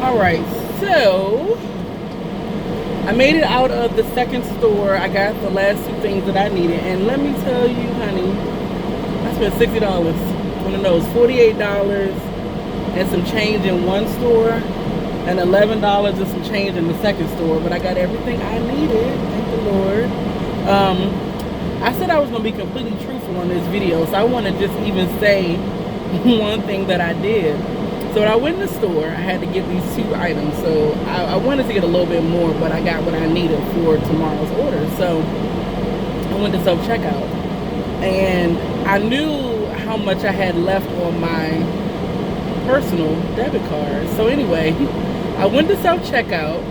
Alright, so I made it out of the second store. I got the last two things that I needed. And let me tell you, honey, I spent $60 on the nose. $48 and some change in one store, and $11 and some change in the second store. But I got everything I needed, thank the Lord. I said I was going to be completely truthful on this video, so I want to just even say one thing that I did. So when I went in the store, I had to get these two items. So I wanted to get a little bit more, but I got what I needed for tomorrow's order. So I went to self-checkout, and I knew how much I had left on my personal debit card. So anyway, I went to self-checkout,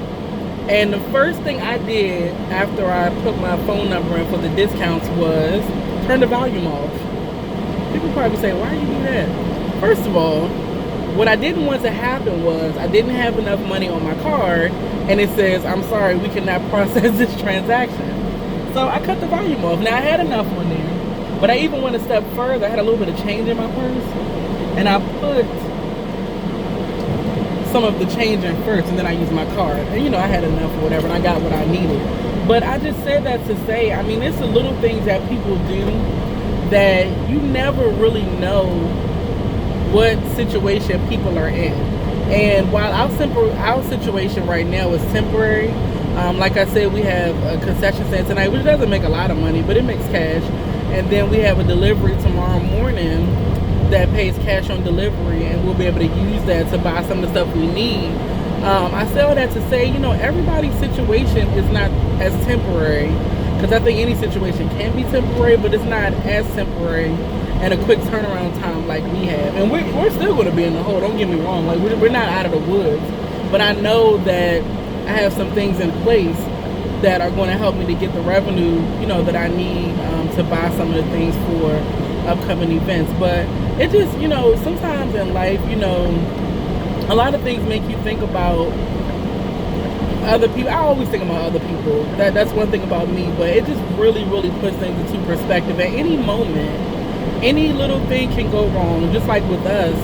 and the first thing I did after I put my phone number in for the discounts was turn the volume off. People probably say, why do you do that? First of all, what I didn't want to happen was I didn't have enough money on my card, and it says, I'm sorry, we cannot process this transaction. So I cut the volume off. Now I had enough on there, but I even went a step further. I had a little bit of change in my purse, and I put some of the change in first, and then I used my card. And you know, I had enough or whatever, and I got what I needed. But I just said that to say, I mean, it's the little things that people do that you never really know what situation people are in. And while our situation right now is temporary, like I said, we have a concession stand tonight, which doesn't make a lot of money, but it makes cash. And then we have a delivery tomorrow morning that pays cash on delivery, and we'll be able to use that to buy some of the stuff we need. I say all that to say, you know, everybody's situation is not as temporary, because I think any situation can be temporary, but it's not as temporary and a quick turnaround time like we have. And we're still going to be in the hole, don't get me wrong. Like, we're not out of the woods, but I know that I have some things in place that are going to help me to get the revenue, you know, that I need to buy some of the things for upcoming events. But it just, you know, sometimes in life, you know, a lot of things make you think about other people. I always think about other people. That's one thing about me, but it just really puts things into perspective. At any moment, any little thing can go wrong, just like with us,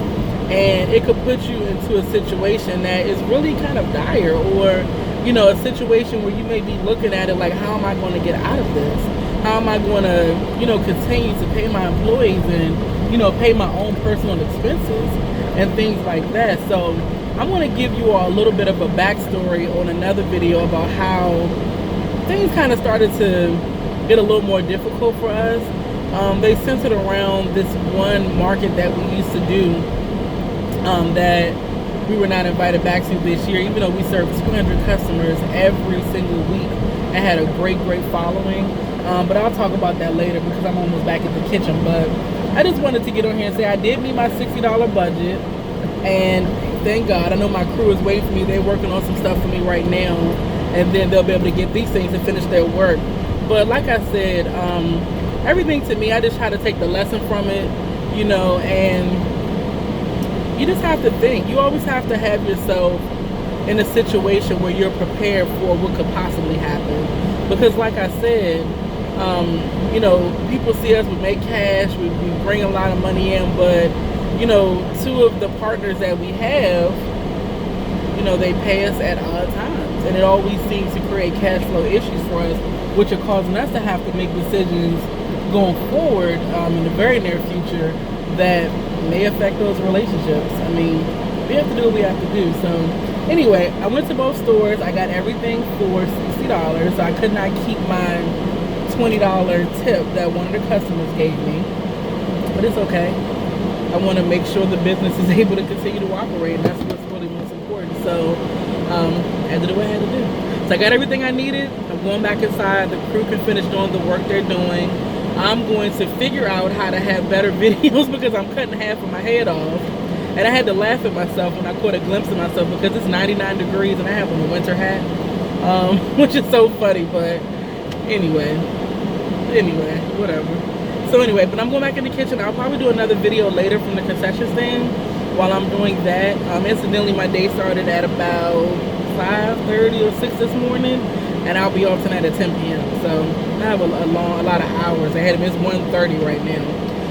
and it could put you into a situation that is really kind of dire, or, you know, a situation where you may be looking at it like, how am I going to get out of this? How am I going to, you know, continue to pay my employees and, you know, pay my own personal expenses and things like that? So I'm going to give you all a little bit of a backstory on another video about how things kind of started to get a little more difficult for us. They centered around this one market that we used to do that we were not invited back to this year, even though we served 200 customers every single week and had a great following. But I'll talk about that later because I'm almost back at the kitchen. But I just wanted to get on here and say I did meet my $60 budget, and thank God. I know my crew is waiting for me. They're working on some stuff for me right now, and then they'll be able to get these things and finish their work. But like I said, everything to me, I just try to take the lesson from it, you know, and you just have to think. You always have to have yourself in a situation where you're prepared for what could possibly happen. Because like I said, you know, people see us, we make cash, we bring a lot of money in, but, you know, two of the partners that we have, you know, they pay us at odd times. And it always seems to create cash flow issues for us, which are causing us to have to make decisions going forward in the very near future that may affect those relationships. I mean, we have to do what we have to do. So anyway, I went to both stores. I got everything for $60. So I could not keep my $20 tip that one of the customers gave me, but it's okay. I want to make sure the business is able to continue to operate, and that's what's really most important. So I had to do what I had to do. So I got everything I needed. I'm going back inside. The crew can finish doing the work they're doing. I'm going to figure out how to have better videos because I'm cutting half of my head off. And I had to laugh at myself when I caught a glimpse of myself because it's 99 degrees and I have on a winter hat, which is so funny. But anyway, whatever. So anyway, but I'm going back in the kitchen. I'll probably do another video later from the concession stand while I'm doing that. Incidentally, my day started at about 5:30 or 6 this morning, and I'll be off tonight at 10 p.m. So I have a lot of hours ahead of me. It's 1:30 right now.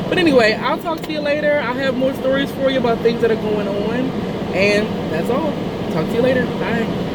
But anyway, I'll talk to you later. I'll have more stories for you about things that are going on, and that's all. Talk to you later. Bye.